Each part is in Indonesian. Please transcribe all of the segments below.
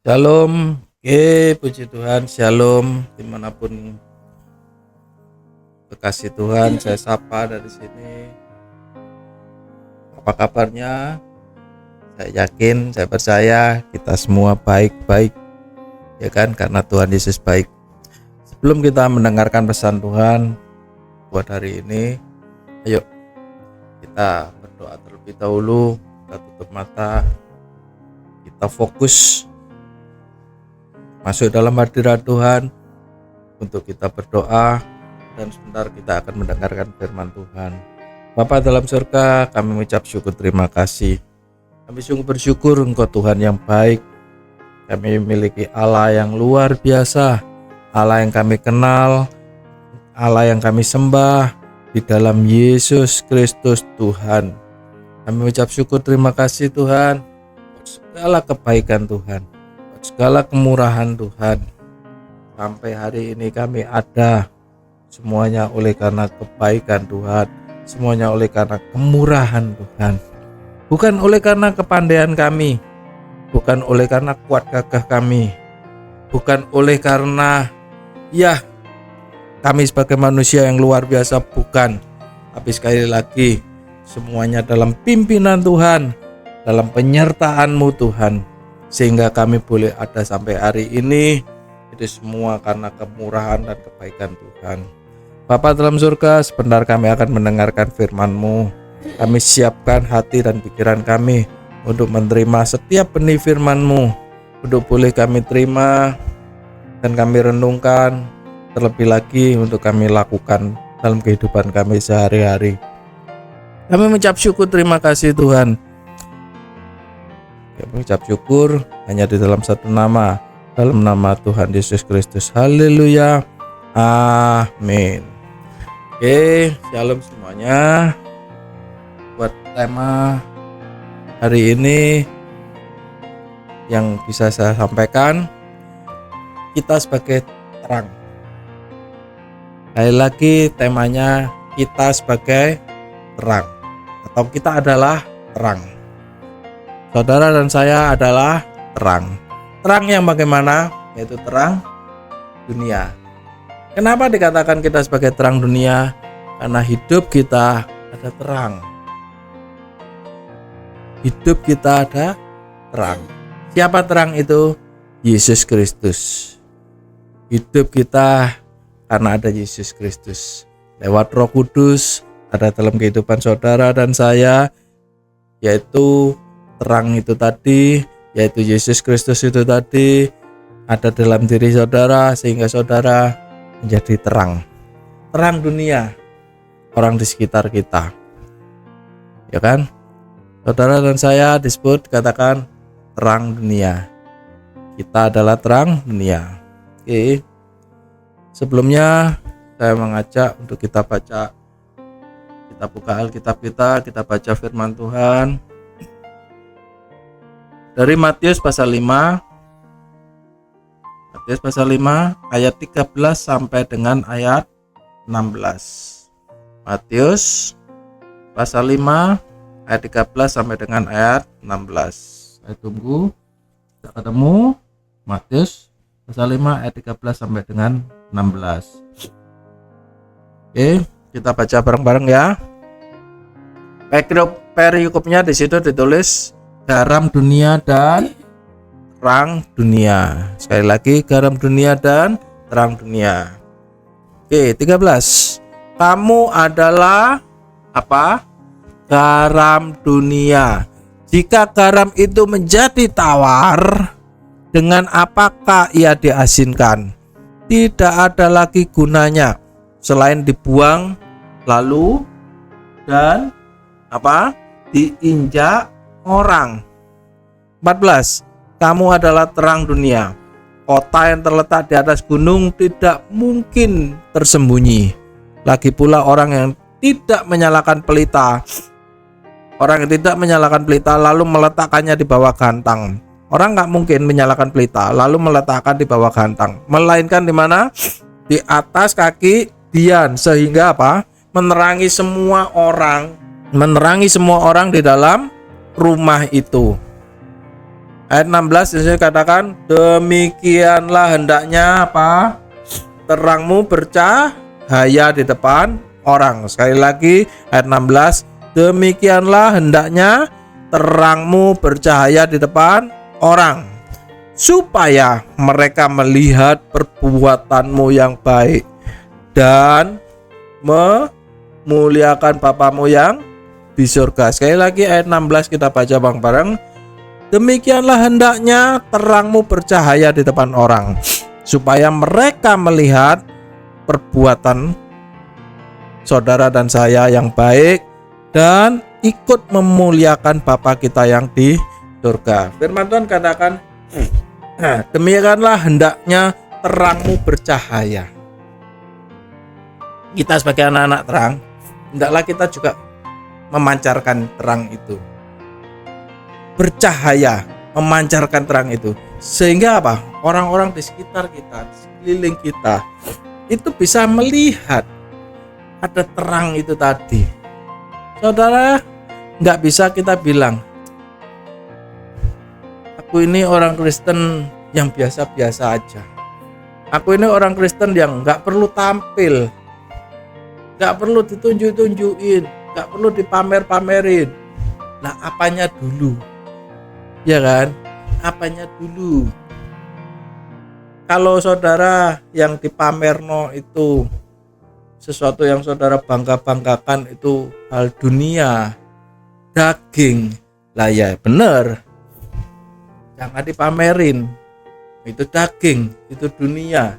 Shalom, puji Tuhan, shalom dimanapun kekasih Tuhan, saya sapa dari sini. Apa kabarnya? Saya yakin, saya percaya kita semua baik-baik, ya kan? Karena Tuhan Yesus baik. Sebelum kita mendengarkan pesan Tuhan buat hari ini, ayo kita berdoa terlebih dahulu. Kita tutup mata, kita fokus masuk dalam hadirat Tuhan untuk kita berdoa, dan sebentar kita akan mendengarkan firman Tuhan. Bapa dalam surga, kami mengucap syukur terima kasih. Kami sungguh bersyukur Engkau Tuhan yang baik. Kami memiliki Allah yang luar biasa, Allah yang kami kenal, Allah yang kami sembah di dalam Yesus Kristus Tuhan. Kami mengucap syukur terima kasih Tuhan untuk segala kebaikan Tuhan, segala kemurahan Tuhan. Sampai hari ini kami ada, semuanya oleh karena kebaikan Tuhan, semuanya oleh karena kemurahan Tuhan. Bukan oleh karena kepandaian kami, bukan oleh karena kuat gagah kami, bukan oleh karena kami sebagai manusia yang luar biasa, bukan. Tapi sekali lagi, semuanya dalam pimpinan Tuhan, dalam penyertaan-Mu Tuhan, sehingga kami boleh ada sampai hari ini. Itu semua karena kemurahan dan kebaikan Tuhan. Bapa dalam surga, sebentar kami akan mendengarkan firman-Mu. Kami siapkan hati dan pikiran kami untuk menerima setiap benih firman-Mu, untuk boleh kami terima dan kami renungkan, terlebih lagi untuk kami lakukan dalam kehidupan kami sehari-hari. Kami mengucap syukur terima kasih Tuhan. Kami mengucap syukur hanya di dalam satu nama, dalam nama Tuhan Yesus Kristus. Haleluya, amin. Oke, shalom semuanya. Buat tema hari ini yang bisa saya sampaikan, kita sebagai terang. Sekali lagi temanya, kita sebagai terang, atau kita adalah terang. Saudara dan saya adalah terang. Terang yang bagaimana? Yaitu terang dunia. Kenapa dikatakan kita sebagai terang dunia? Karena hidup kita ada terang. Hidup kita ada terang. Siapa terang itu? Yesus Kristus. Hidup kita karena ada Yesus Kristus. Lewat Roh Kudus ada dalam kehidupan saudara dan saya, yaitu terang itu tadi, yaitu Yesus Kristus itu tadi ada dalam diri saudara, sehingga saudara menjadi terang. Terang dunia, orang di sekitar kita, ya kan? Saudara dan saya disebut, katakan terang dunia. Kita adalah terang dunia. Oke. Sebelumnya saya mengajak untuk kita baca, kita buka Alkitab kita baca firman Tuhan dari Matius pasal 5. Matius pasal 5 ayat 13 sampai dengan ayat 16. Matius pasal 5 ayat 13 sampai dengan ayat 16. Saya tunggu kita ketemu. Matius pasal 5 ayat 13 sampai dengan 16. Oke, kita baca bareng-bareng ya. Perikopnya di situ ditulis garam dunia dan terang dunia. Sekali lagi, garam dunia dan terang dunia. Oke, 13. Kamu adalah apa? Garam dunia. Jika garam itu menjadi tawar, dengan apakah ia diasinkan? Tidak ada lagi gunanya selain dibuang lalu dan apa? Diinjak orang. 14. Kamu adalah terang dunia. Kota yang terletak di atas gunung tidak mungkin tersembunyi. Lagi pula orang yang tidak menyalakan pelita lalu meletakkannya di bawah gantang. Orang nggak mungkin menyalakan pelita lalu meletakkan di bawah gantang, melainkan di mana? Di atas kaki dian, sehingga apa? Menerangi semua orang di dalam rumah itu. Ayat 16 di sini katakan, demikianlah hendaknya apa? Terangmu bercahaya di depan orang. Sekali lagi ayat 16, demikianlah hendaknya terangmu bercahaya di depan orang, supaya mereka melihat perbuatanmu yang baik dan memuliakan Bapamu yang di surga. Sekali lagi ayat 16 kita baca bareng-bareng. Demikianlah hendaknya terangmu bercahaya di depan orang, supaya mereka melihat perbuatan saudara dan saya yang baik dan ikut memuliakan Bapa kita yang di surga. Firman Tuhan katakan, demikianlah hendaknya terangmu bercahaya. Kita sebagai anak-anak terang, hendaklah kita juga memancarkan terang itu. Bercahaya, memancarkan terang itu. Sehingga apa? Orang-orang di sekitar kita, di sekeliling kita, itu bisa melihat ada terang itu tadi. Saudara, nggak bisa kita bilang, aku ini orang Kristen yang biasa-biasa aja. Aku ini orang Kristen yang nggak perlu tampil, nggak perlu ditunjuk-tunjukin, nggak perlu dipamer-pamerin. Nah, apanya dulu? Ya kan? Apanya dulu? Kalau saudara yang dipamerno itu sesuatu yang saudara bangga-banggakan itu hal dunia, daging, lah ya bener, jangan dipamerin. Itu daging, itu dunia,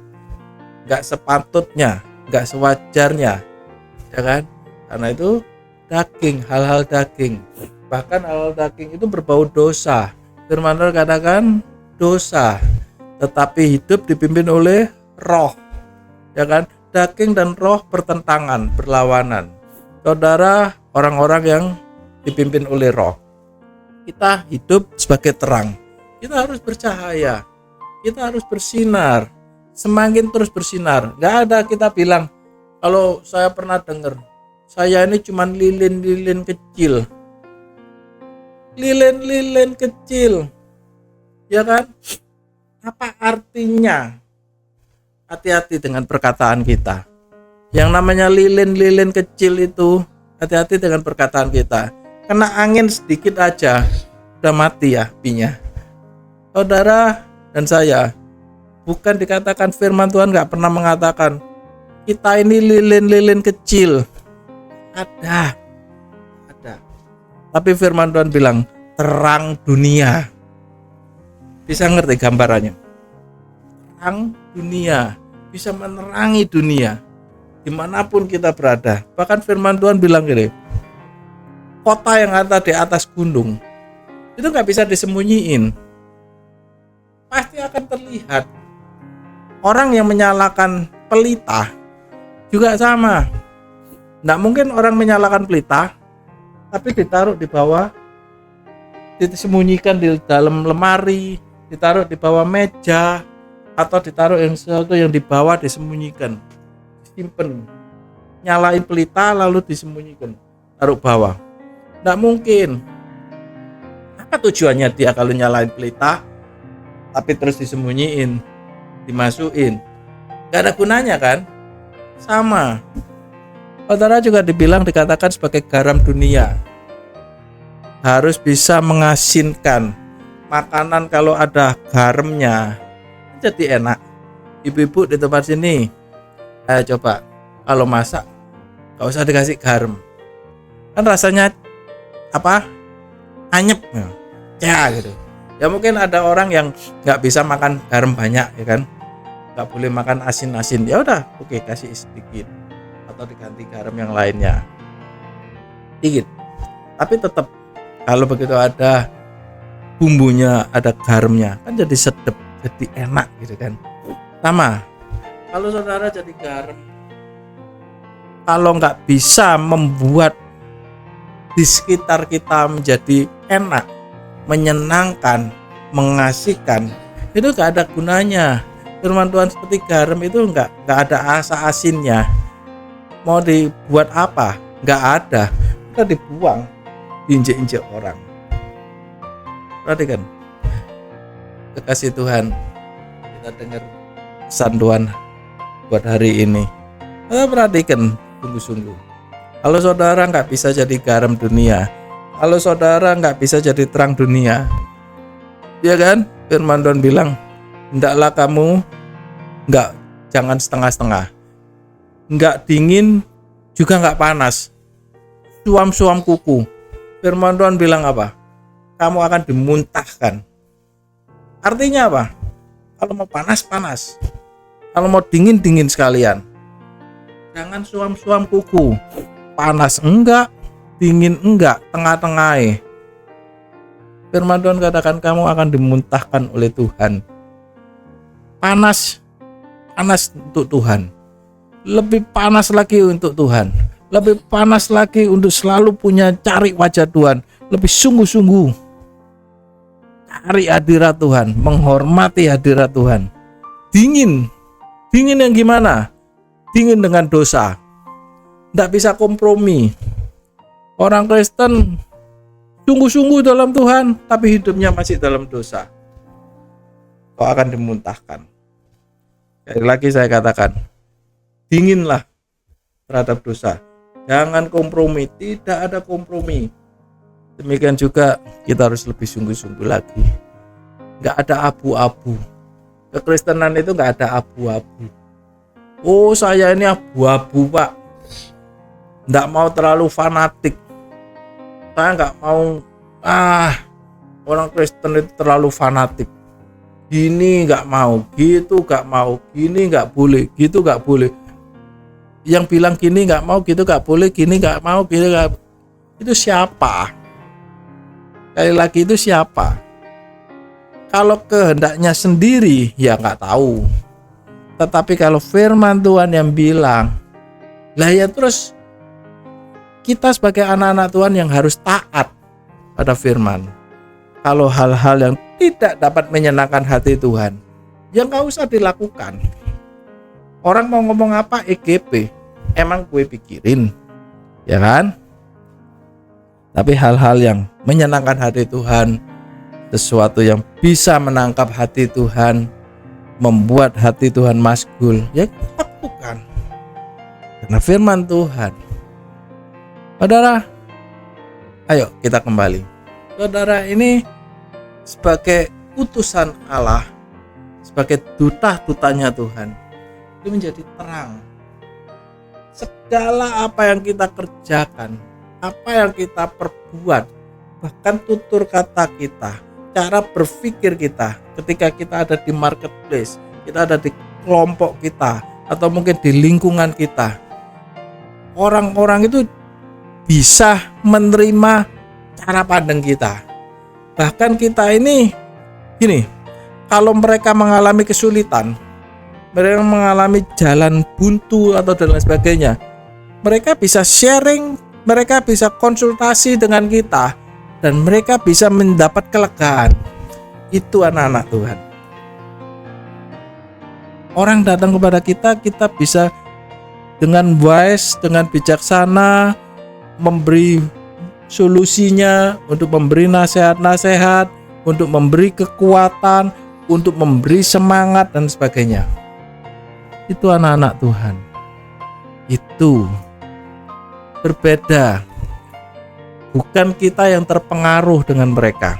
nggak sepatutnya, nggak sewajarnya, ya kan? Karena itu daging, hal-hal daging, bahkan hal-hal daging itu berbau dosa. Firman Tuhan katakan dosa, tetapi hidup dipimpin oleh roh, ya kan? Daging dan roh bertentangan, berlawanan. Saudara, orang-orang yang dipimpin oleh roh, kita hidup sebagai terang. Kita harus bercahaya, kita harus bersinar, semakin terus bersinar. Gak ada kita bilang, kalau saya pernah dengar, saya ini cuma lilin-lilin kecil. Lilin-lilin kecil, ya kan? Apa artinya? Hati-hati dengan perkataan kita. Yang namanya lilin-lilin kecil itu, hati-hati dengan perkataan kita. Kena angin sedikit aja, udah mati ya apinya. Saudara dan saya, bukan dikatakan firman Tuhan gak pernah mengatakan kita ini lilin-lilin kecil. Ada. Tapi firman Tuhan bilang terang dunia. Bisa ngerti gambarannya? Terang dunia, bisa menerangi dunia dimanapun kita berada. Bahkan firman Tuhan bilang gini, kota yang ada di atas gunung itu gak bisa disembunyiin, pasti akan terlihat. Orang yang menyalakan pelita juga sama. Nggak mungkin orang menyalakan pelita tapi ditaruh di bawah, disembunyikan di dalam lemari, ditaruh di bawah meja, atau ditaruh yang sesuatu yang di bawah disembunyikan, disimpan. Nyalain pelita lalu disembunyikan, taruh bawah. Nggak mungkin. Apa tujuannya dia kalau nyalain pelita tapi terus disembunyiin, dimasukin? Nggak ada gunanya kan? Sama. Saudara juga dikatakan sebagai garam dunia. Harus bisa mengasinkan makanan, kalau ada garamnya jadi enak. Ibu-ibu di tempat sini, ayo coba kalau masak gak usah dikasih garam, kan rasanya apa? Anyep ya gitu. Ya mungkin ada orang yang gak bisa makan garam banyak, ya kan, gak boleh makan asin-asin. Ya udah, oke, kasih sedikit atau diganti garam yang lainnya dikit. Tapi tetap kalau begitu ada bumbunya, ada garamnya, kan jadi sedap, jadi enak gitu kan. Sama kalau saudara jadi garam, kalau nggak bisa membuat di sekitar kita menjadi enak, menyenangkan, mengasihkan, itu nggak ada gunanya. Firman Tuhan seperti garam itu nggak ada asa asinnya. Mau dibuat apa? Nggak ada. Kita dibuang, diinjek-injek orang. Perhatikan, Kekasih Tuhan, kita dengar pesan Tuhan buat hari ini. Kita perhatikan sungguh-sungguh. Kalau saudara nggak bisa jadi garam dunia, kalau saudara nggak bisa jadi terang dunia, ya kan? Firman Tuhan bilang, hendaklah kamu jangan setengah-setengah, nggak dingin juga nggak panas, suam-suam kuku. Firman Tuhan bilang apa? Kamu akan dimuntahkan. Artinya apa? Kalau mau panas, panas. Kalau mau dingin, dingin sekalian. Jangan suam-suam kuku. Panas enggak, dingin enggak, tengah-tengah. Firman Tuhan katakan kamu akan dimuntahkan oleh Tuhan. Panas untuk Tuhan. Lebih panas lagi untuk Tuhan. Lebih panas lagi untuk selalu cari wajah Tuhan. Lebih sungguh-sungguh cari hadirat Tuhan, menghormati hadirat Tuhan. Dingin yang gimana? Dingin dengan dosa. Tidak bisa kompromi. Orang Kristen sungguh-sungguh dalam Tuhan, tapi hidupnya masih dalam dosa. Kau akan dimuntahkan. Sekali lagi saya katakan, dinginlah terhadap dosa. Jangan kompromi, tidak ada kompromi. Demikian juga kita harus lebih sungguh-sungguh lagi. Nggak ada abu-abu. Kekristenan itu nggak ada abu-abu. Oh, saya ini abu-abu, Pak. Nggak mau terlalu fanatik. Saya nggak mau orang Kristen itu terlalu fanatik. Gini nggak mau, gitu nggak mau, gini nggak boleh, gitu nggak boleh. Yang bilang gini nggak mau, gitu nggak boleh, gini nggak mau, gitu nggak. Itu siapa? Sekali lagi, itu siapa? Kalau kehendaknya sendiri ya nggak tahu. Tetapi kalau firman Tuhan yang bilang, lah ya terus kita sebagai anak-anak Tuhan yang harus taat pada firman. Kalau hal-hal yang tidak dapat menyenangkan hati Tuhan, ya nggak usah dilakukan. Orang mau ngomong apa EGP, emang gue pikirin, ya kan? Tapi hal-hal yang menyenangkan hati Tuhan, sesuatu yang bisa menangkap hati Tuhan, membuat hati Tuhan masgul, ya kita lakukan. Karena firman Tuhan. Saudara, ayo kita kembali. Saudara ini sebagai utusan Allah, sebagai duta-dutanya Tuhan, itu menjadi terang. Segala apa yang kita kerjakan, apa yang kita perbuat, bahkan tutur kata kita, cara berpikir kita ketika kita ada di marketplace, kita ada di kelompok kita, atau mungkin di lingkungan kita, orang-orang itu bisa menerima cara pandang kita. Bahkan kita ini gini, kalau mereka mengalami kesulitan, mereka mengalami jalan buntu atau dan lain sebagainya, mereka bisa sharing, mereka bisa konsultasi dengan kita, dan mereka bisa mendapat kelegaan. Itu anak-anak Tuhan. Orang datang kepada kita, kita bisa dengan wise, dengan bijaksana memberi solusinya, untuk memberi nasihat-nasihat, untuk memberi kekuatan, untuk memberi semangat dan sebagainya. Itu anak-anak Tuhan. Itu berbeda. Bukan kita yang terpengaruh dengan mereka.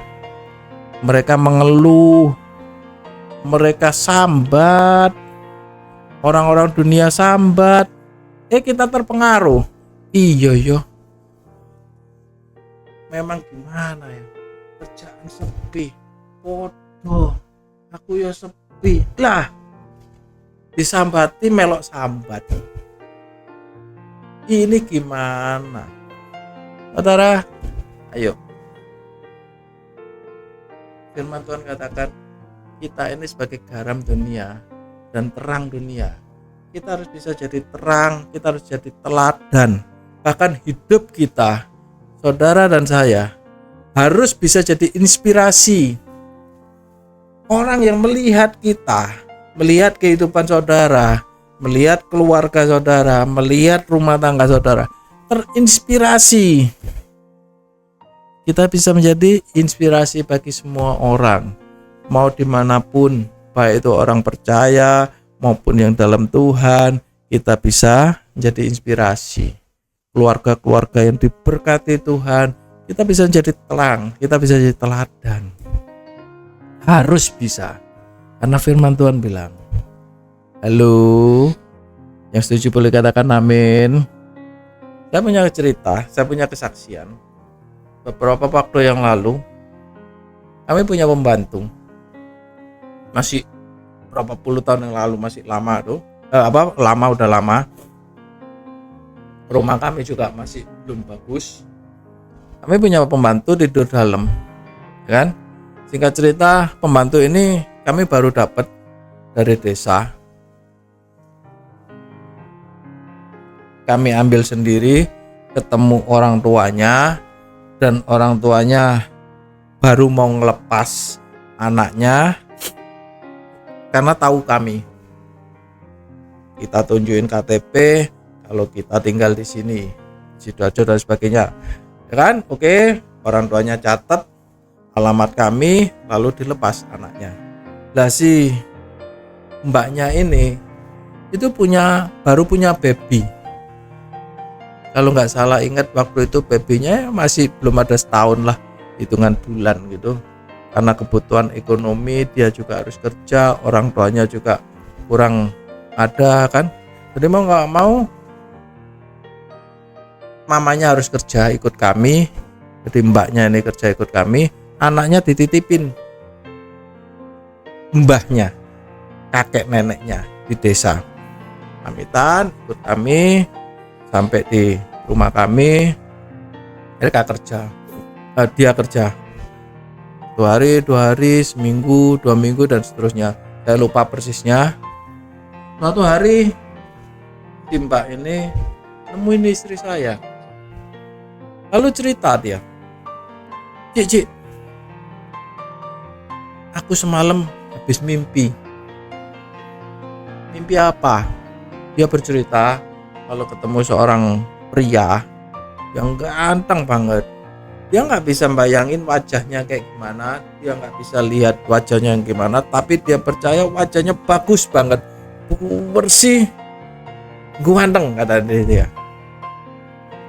Mereka mengeluh, mereka sambat, orang-orang dunia sambat. Kita terpengaruh. Iya. Memang gimana ya? Kerjaan sepi. Bodoh. Aku ya sepi. Lah, disambati melok sambat. Ini gimana? Saudara, ayo. Firman Tuhan katakan, kita ini sebagai garam dunia dan terang dunia. Kita harus bisa jadi terang, kita harus jadi teladan. Bahkan hidup kita, saudara dan saya, harus bisa jadi inspirasi. Orang yang melihat kita, melihat kehidupan saudara, melihat keluarga saudara, melihat rumah tangga saudara, terinspirasi. Kita bisa menjadi inspirasi bagi semua orang. mau dimanapun, baik itu orang percaya maupun yang dalam Tuhan, kita bisa menjadi inspirasi. Keluarga-keluarga yang diberkati Tuhan, kita bisa menjadi terang, kita bisa jadi teladan. Harus bisa, karena firman Tuhan bilang, halo, yang setuju boleh katakan amin. Saya punya cerita, saya punya kesaksian. Beberapa waktu yang lalu, kami punya pembantu. Masih berapa puluh tahun yang lalu, masih lama tuh. Udah lama. Rumah kami juga masih belum bagus. Kami punya pembantu tidur dalam, kan? Singkat cerita, pembantu ini kami baru dapat dari desa. Kami ambil sendiri, ketemu orang tuanya, dan orang tuanya baru mau ngelepas anaknya karena tahu kami. Kita tunjukin KTP kalau kita tinggal di sini, Sidoarjo dan sebagainya, ya kan? Oke, orang tuanya catat alamat kami, lalu dilepas anaknya. Lah si mbaknya ini itu baru punya baby. Kalau nggak salah ingat waktu itu babynya masih belum ada setahun lah, hitungan bulan gitu. Karena kebutuhan ekonomi dia juga harus kerja, orang tuanya juga kurang ada kan. Jadi mau nggak mau mamanya harus kerja ikut kami, jadi mbaknya ini kerja ikut kami, anaknya dititipin mbahnya, kakek neneknya di desa. Pamitan ikut kami sampai di rumah kami. Dia kerja 2 hari, seminggu, 2 minggu dan seterusnya, saya lupa persisnya. Suatu hari si mbak ini nemuin istri saya, lalu cerita dia, Cik, aku semalam habis mimpi apa? Dia bercerita kalau ketemu seorang pria yang ganteng banget. Dia nggak bisa bayangin wajahnya kayak gimana, dia nggak bisa lihat wajahnya yang gimana, tapi dia percaya wajahnya bagus banget, bersih, ganteng kata dia.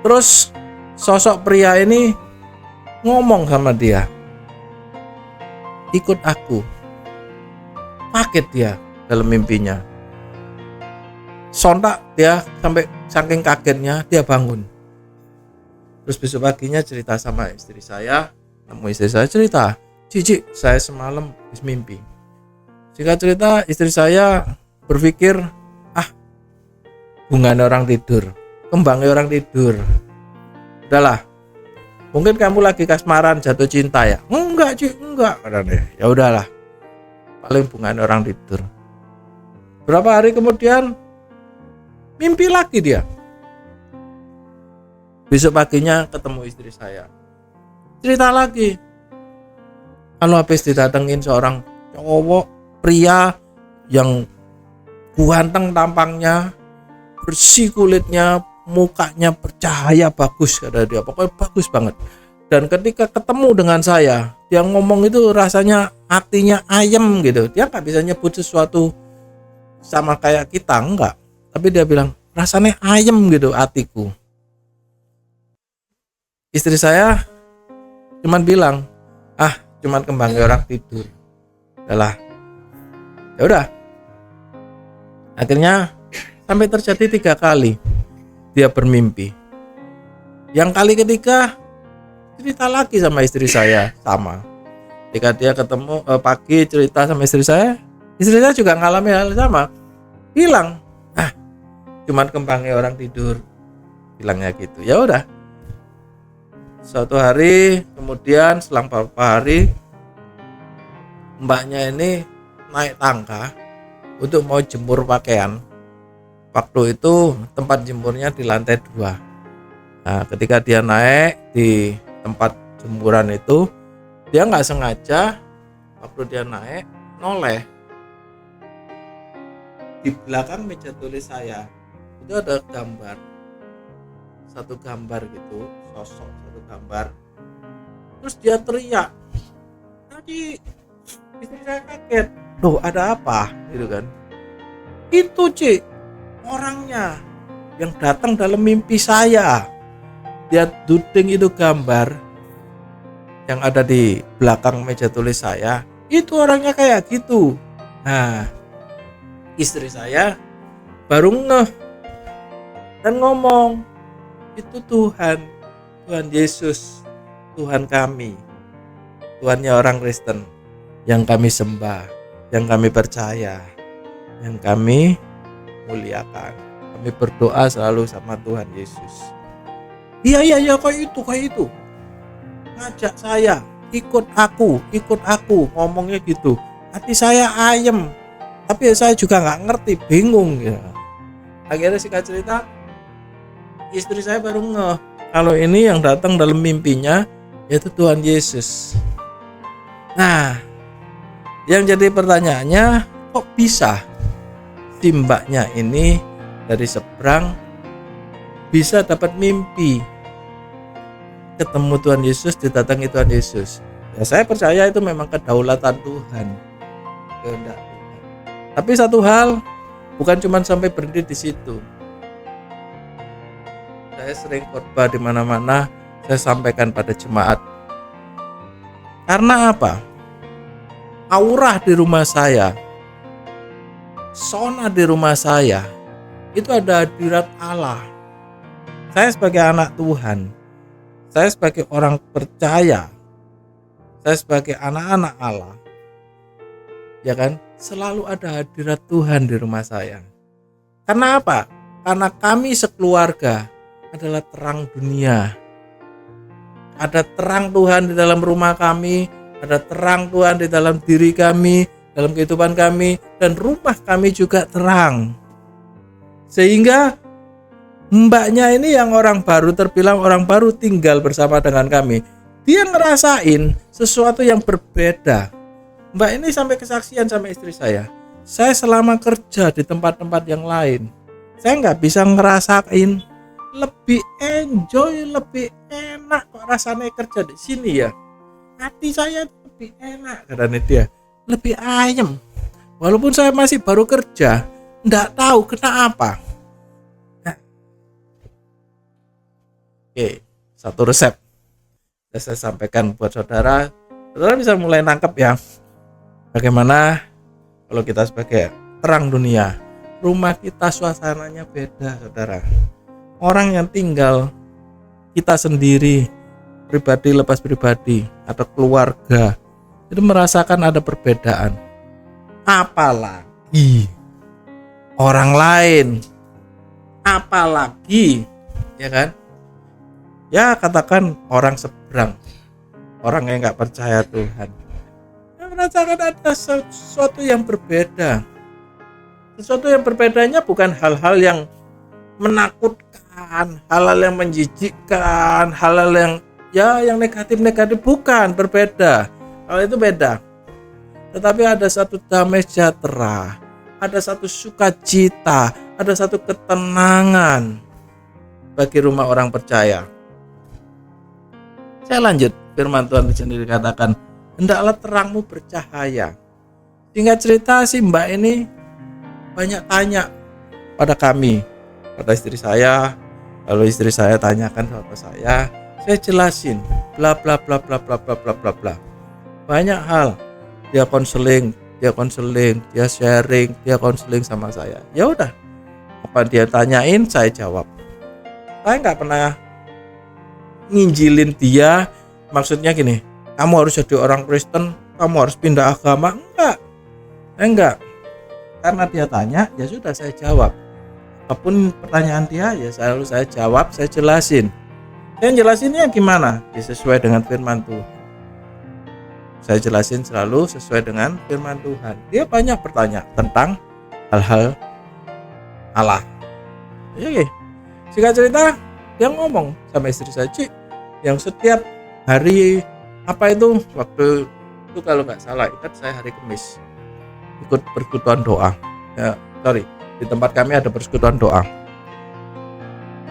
Terus sosok pria ini ngomong sama dia, ikut aku. Kaget dia dalam mimpinya. Sontak dia sampai saking kagetnya dia bangun. Terus besok paginya cerita sama istri saya, istri saya cerita, Cici, saya semalam habis mimpi. Singkat cerita, istri saya berpikir, bunga orang tidur, kembangnya orang tidur. Udahlah, mungkin kamu lagi kasmaran jatuh cinta ya? Enggak, Cik, enggak. Ya udahlah, paling bunga orang tidur. Berapa hari kemudian mimpi lagi dia. Besok paginya ketemu istri saya, cerita lagi, kalau habis didatengin seorang cowok pria yang ganteng tampangnya, bersih kulitnya, mukanya bercahaya bagus kata dia, pokoknya bagus banget. Dan ketika ketemu dengan saya, dia ngomong itu rasanya hatinya ayem gitu. Dia nggak bisa nyebut sesuatu sama kayak kita, enggak. Tapi dia bilang, rasanya ayem gitu hatiku. Istri saya cuman bilang, cuman kembangnya orang tidur. Udahlah. Ya udah. Akhirnya sampai terjadi 3 kali dia bermimpi. Yang kali ketiga cerita lagi sama istri saya sama. Ketika dia ketemu pagi cerita sama istri saya juga ngalami hal sama. Bilang, cuman kembangnya orang tidur, bilangnya gitu. Ya udah. Suatu hari kemudian selang beberapa hari, mbaknya ini naik tangga untuk mau jemur pakaian. Waktu itu tempat jemurnya di lantai 2. Nah, ketika dia naik di tempat jemuran itu, dia nggak sengaja waktu dia naik noleh di belakang meja tulis saya. Itu ada satu gambar gitu, sosok satu gambar. Terus dia teriak, tadi Istri saya kaget, loh ada apa gitu kan. Itu Cik, orangnya yang datang dalam mimpi saya. Dia duding itu gambar yang ada di belakang meja tulis saya, itu orangnya kayak gitu. Nah, istri saya baru ngeh dan ngomong, itu Tuhan Yesus, Tuhan kami, Tuhannya orang Kristen yang kami sembah, yang kami percaya, yang kami muliakan. Kami berdoa selalu sama Tuhan Yesus. Iya kayak itu. Ngajak saya, ikut aku, ngomongnya gitu. Hati saya ayem, tapi saya juga nggak ngerti, bingung ya. Akhirnya singkat cerita, istri saya baru ngeh kalau ini yang datang dalam mimpinya yaitu Tuhan Yesus. Nah, yang jadi pertanyaannya, kok bisa si mbaknya ini dari seberang bisa dapat mimpi ketemu Tuhan Yesus, didatangi Tuhan Yesus? Ya saya percaya itu memang kedaulatan Tuhan, kehendak Tuhan. Tapi satu hal, bukan cuma sampai berhenti di situ. Saya sering khotbah di mana-mana, saya sampaikan pada jemaat. Karena apa? Aura di rumah saya, sona di rumah saya, itu ada hadirat Allah. Saya sebagai anak Tuhan, saya sebagai orang percaya, saya sebagai anak-anak Allah, ya kan, selalu ada hadirat Tuhan di rumah saya. Karena apa? Karena kami sekeluarga adalah terang dunia. Ada terang Tuhan di dalam rumah kami, ada terang Tuhan di dalam diri kami, dalam kehidupan kami, dan rumah kami juga terang. Sehingga mbaknya ini yang terbilang orang baru tinggal bersama dengan kami, dia ngerasain sesuatu yang berbeda. Mbak ini sampai kesaksian sama istri saya selama kerja di tempat-tempat yang lain, saya nggak bisa ngerasain lebih enjoy, lebih enak kok rasanya kerja di sini ya. Hati saya lebih enak, katanya dia, lebih ayem. Walaupun saya masih baru kerja, nggak tahu kenapa. Nah, oke, satu resep saya sampaikan buat saudara bisa mulai nangkep ya. Bagaimana kalau kita sebagai terang dunia, rumah kita suasananya beda, saudara. Orang yang tinggal kita sendiri, pribadi lepas pribadi, atau keluarga, itu merasakan ada perbedaan. Apalagi orang lain, apalagi ya kan? Ya katakan orang seberang, orang yang nggak percaya Tuhan, merasakan ada sesuatu yang berbeda. Sesuatu yang berbedanya bukan hal-hal yang menakutkan, hal-hal yang menjijikkan, hal-hal yang negatif-negatif, bukan, berbeda. Hal itu beda. Tetapi ada satu damai sejahtera, ada satu sukacita, ada satu ketenangan bagi rumah orang percaya. Saya lanjut, firman Tuhan sendiri katakan, hendaklah terangmu bercahaya. Singkat cerita, si mbak ini banyak tanya pada kami, pada istri saya. Lalu istri saya tanyakan sama saya jelasin bla bla bla bla bla bla bla bla bla. Banyak hal. Dia konseling, dia sharing, dia konseling sama saya. Ya udah, apa dia tanyain saya jawab. Saya nggak pernah nginjilin dia, maksudnya gini, kamu harus jadi orang Kristen, kamu harus pindah agama. Enggak. Karena dia tanya, ya sudah saya jawab. Apapun pertanyaan dia, ya selalu saya jawab, saya jelasin. Saya jelasinnya gimana? Ya sesuai dengan firman Tuhan. Saya jelasin selalu sesuai dengan firman Tuhan. Dia banyak bertanya tentang hal-hal Allah. Oke. Singkat cerita, dia ngomong sama istri saya, Cik, yang setiap hari waktu itu kalau nggak salah, ingat saya hari Kamis ikut persekutuan doa. Di tempat kami ada persekutuan doa.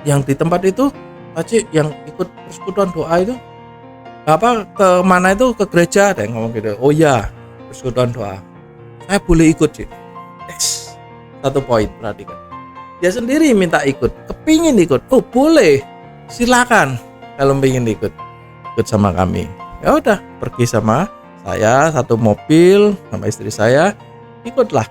Yang di tempat itu, Cik, yang ikut persekutuan doa itu ke mana itu, ke gereja, ada yang ngomong gitu. Oh ya, persekutuan doa. Saya boleh ikut sih. Yes. Satu poin, perhatikan. Dia sendiri minta ikut, kepingin ikut. Oh boleh, silakan kalau pengen ikut sama kami. Ya udah, pergi sama saya satu mobil sama istri saya, ikutlah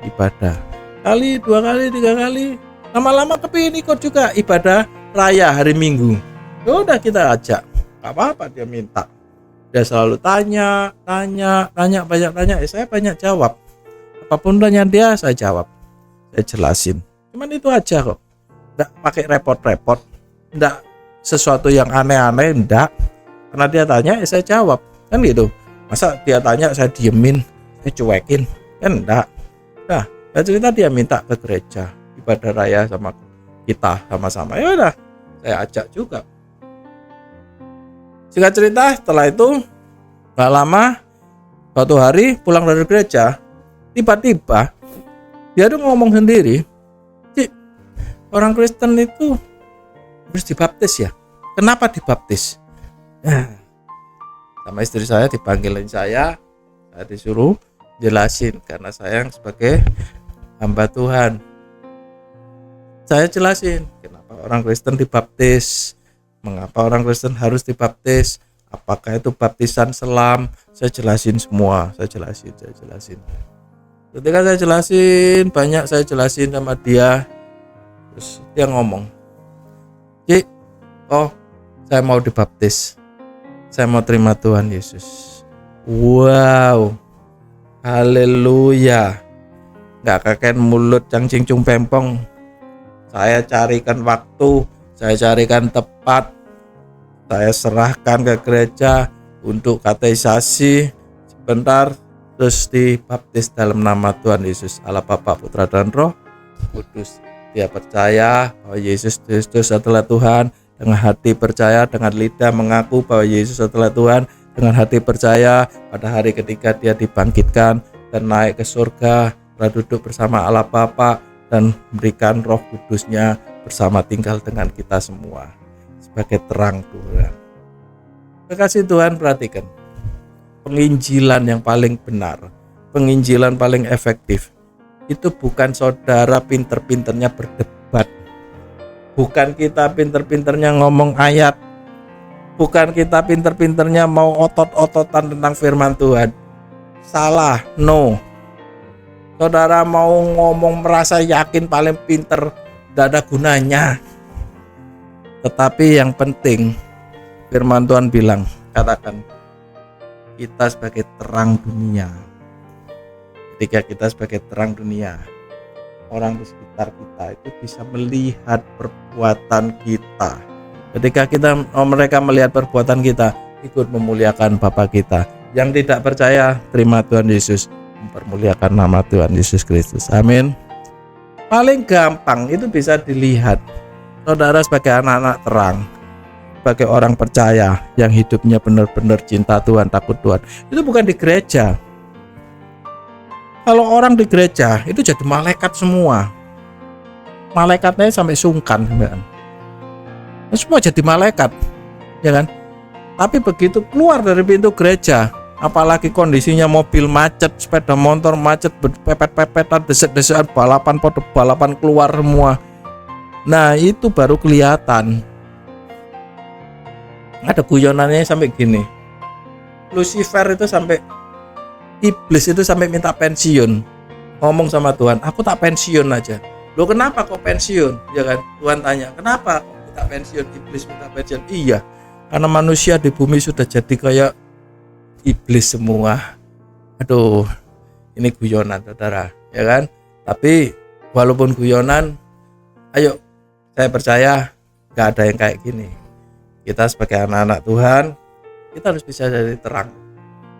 ibadah. Kali, 2 kali, 3 kali. Lama-lama kepingin ikut juga ibadah raya hari Minggu. Ya udah kita ajak. Gak apa-apa dia minta. Dia selalu tanya, banyak tanya. Saya banyak jawab. Apapun tanya dia, saya jawab. Saya jelasin. Cuman itu aja kok. Nggak pakai repot-repot. Nggak sesuatu yang aneh-aneh, nggak. Karena dia tanya, saya jawab. Kan gitu. Masa dia tanya, saya diemin, saya cuekin. Kan enggak. Nah, cerita dia minta ke gereja. Ibadah raya sama kita sama-sama. Ya udah, saya ajak juga. Singkat cerita, setelah itu gak lama, suatu hari pulang dari gereja, tiba-tiba dia tuh ngomong sendiri, Cik, orang Kristen itu harus dibaptis ya. Kenapa dibaptis? Sama istri saya dipanggilin saya disuruh jelasin karena saya yang sebagai hamba Tuhan. Saya jelasin kenapa orang Kristen dibaptis. Mengapa orang Kristen harus dibaptis? Apakah itu baptisan selam? Saya jelasin semua, saya jelasin. Ketika saya jelasin, banyak saya jelasin sama dia. Terus dia ngomong, Cik, saya mau dibaptis. Saya mau terima Tuhan Yesus. Wow, haleluya. Gak kakek mulut cangcing cung pempong. Saya carikan waktu, saya carikan tepat. Saya serahkan ke gereja untuk katekisasi sebentar, terus dibaptis dalam nama Tuhan Yesus, Allah Bapa, Putra dan Roh Kudus. Dia percaya bahwa Yesus Kristus adalah Tuhan, dengan hati percaya, dengan lidah mengaku bahwa Yesus adalah Tuhan, dengan hati percaya pada hari ketiga dia dibangkitkan dan naik ke surga, duduk bersama Allah Bapa dan memberikan Roh Kudusnya bersama tinggal dengan kita semua sebagai terang Tuhan. Kekasih Tuhan, perhatikan penginjilan yang paling benar, penginjilan paling efektif itu bukan saudara pinter-pinternya berdebat, bukan kita pinter-pinternya ngomong ayat, bukan kita pinter-pinternya mau otot-ototan tentang firman Tuhan. Salah, no. Saudara mau ngomong merasa yakin paling pinter, tidak ada gunanya. Tetapi yang penting firman Tuhan bilang, katakan kita sebagai terang dunia. Ketika kita sebagai terang dunia, orang di sekitar kita itu bisa melihat perbuatan kita. Ketika mereka melihat perbuatan kita, ikut memuliakan Bapa kita. Yang tidak percaya, terima Tuhan Yesus, mempermuliakan nama Tuhan Yesus Kristus. Amin. Paling gampang itu bisa dilihat. Saudara sebagai anak-anak terang, sebagai orang percaya yang hidupnya benar-benar cinta Tuhan, takut Tuhan, itu bukan di gereja. Kalau orang di gereja itu jadi malaikat semua. Malaikatnya sampai sungkan, kan? Semua jadi malaikat, ya kan? Tapi begitu keluar dari pintu gereja, apalagi kondisinya mobil macet, sepeda motor macet, pepet-pepetan, desek-desekan, balapan keluar semua. Nah itu baru kelihatan. Ada guyonannya sampai gini. Lucifer itu sampai, iblis itu sampai minta pensiun. Ngomong sama Tuhan, aku tak pensiun aja. Loh kenapa kok pensiun? Ya kan? Tuhan tanya, kenapa kok minta pensiun? Iblis minta pensiun. Iya, karena manusia di bumi sudah jadi kayak iblis semua. Aduh, ini guyonan saudara, ya kan? Tapi walaupun guyonan, ayo, saya percaya gak ada yang kayak gini. Kita sebagai anak-anak Tuhan, kita harus bisa jadi terang.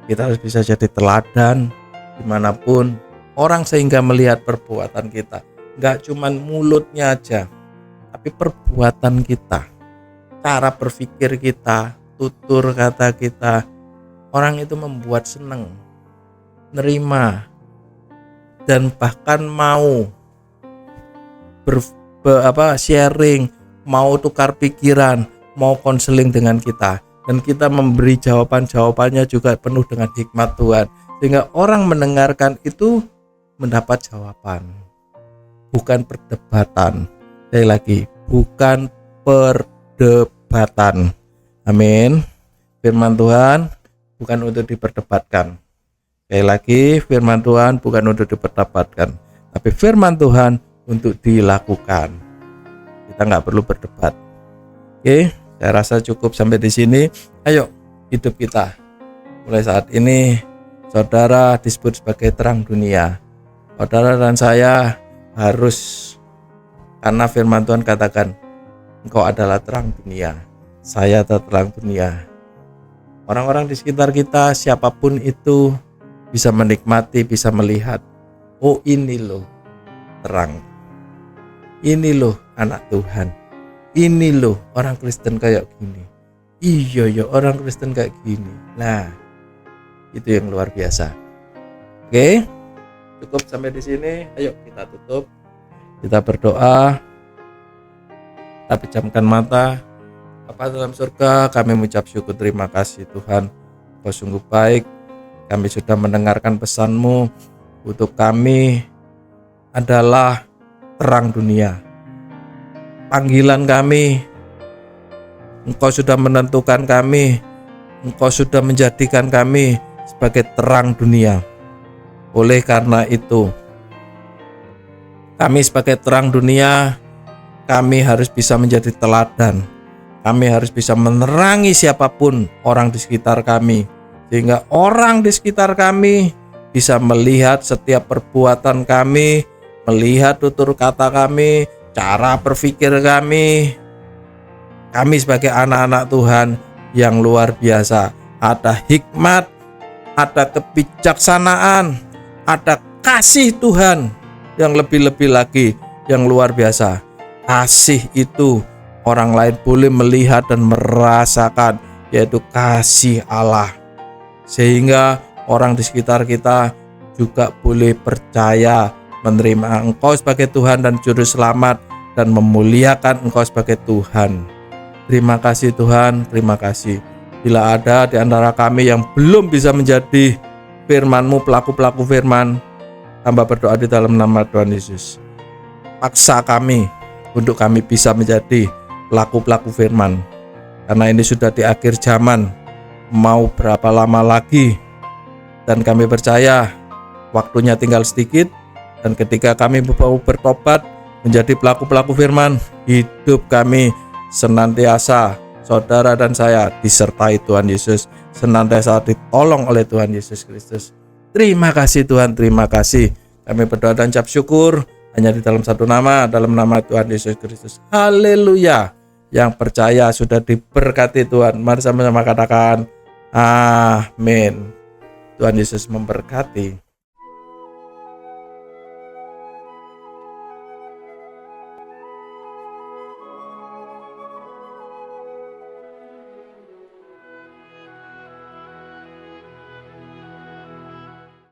Kita harus bisa jadi teladan dimanapun orang, sehingga melihat perbuatan kita. Gak cuman mulutnya aja, tapi perbuatan kita, cara berpikir kita, tutur kata kita. Orang itu membuat senang, nerima, dan bahkan mau sharing, mau tukar pikiran, mau konseling dengan kita, dan kita memberi jawabannya juga penuh dengan hikmat Tuhan. sehingga orang mendengarkan itu mendapat jawaban, bukan perdebatan. Sekali lagi, bukan perdebatan. Amin. Firman Tuhan bukan untuk diperdebatkan. Sekali lagi, firman Tuhan bukan untuk diperdebatkan, tapi firman Tuhan untuk dilakukan. Kita nggak perlu berdebat. Oke, saya rasa cukup sampai di sini. Ayo, hidup kita mulai saat ini, saudara disebut sebagai terang dunia. Saudara dan saya harus, karena firman Tuhan katakan, engkau adalah terang dunia, saya adalah terang dunia. Orang-orang di sekitar kita, siapapun itu, bisa menikmati, bisa melihat, oh ini loh terang, ini loh anak Tuhan, ini loh orang Kristen kayak gini, iya orang Kristen kayak gini. Nah, itu yang luar biasa. Oke, cukup sampai di sini. Ayo kita tutup, kita berdoa, kita pejamkan mata. Bapa dalam surga, kami mengucap syukur, terima kasih Tuhan, Kau sungguh baik. Kami sudah mendengarkan pesan-Mu untuk kami adalah terang dunia. Panggilan kami, Engkau sudah menentukan kami, Engkau sudah menjadikan kami sebagai terang dunia. Oleh karena itu, kami sebagai terang dunia, kami harus bisa menjadi teladan. Kami harus bisa menerangi siapapun orang di sekitar kami, sehingga orang di sekitar kami bisa melihat setiap perbuatan kami, melihat tutur kata kami, cara berpikir kami. Kami sebagai anak-anak Tuhan yang luar biasa, ada hikmat, ada kebijaksanaan, ada kasih Tuhan yang lebih-lebih lagi, yang luar biasa. Kasih itu orang lain boleh melihat dan merasakan, yaitu kasih Allah, sehingga orang di sekitar kita juga boleh percaya, menerima Engkau sebagai Tuhan dan Juru Selamat, dan memuliakan Engkau sebagai Tuhan. Terima kasih Tuhan, terima kasih. Bila ada di antara kami yang belum bisa menjadi firman-Mu, pelaku-pelaku firman, hamba berdoa di dalam nama Tuhan Yesus. Paksa kami untuk kami bisa menjadi pelaku-pelaku firman. Karena ini sudah di akhir zaman, mau berapa lama lagi, dan kami percaya waktunya tinggal sedikit. Dan ketika kami mau bertobat menjadi pelaku-pelaku firman, hidup kami senantiasa, saudara dan saya, disertai Tuhan Yesus, senantiasa ditolong oleh Tuhan Yesus Kristus. Terima kasih Tuhan, terima kasih. Kami berdoa dan ucap syukur hanya di dalam satu nama, dalam nama Tuhan Yesus Kristus. Haleluya. Yang percaya sudah diberkati Tuhan. Mari sama-sama katakan amin. Tuhan Yesus memberkati.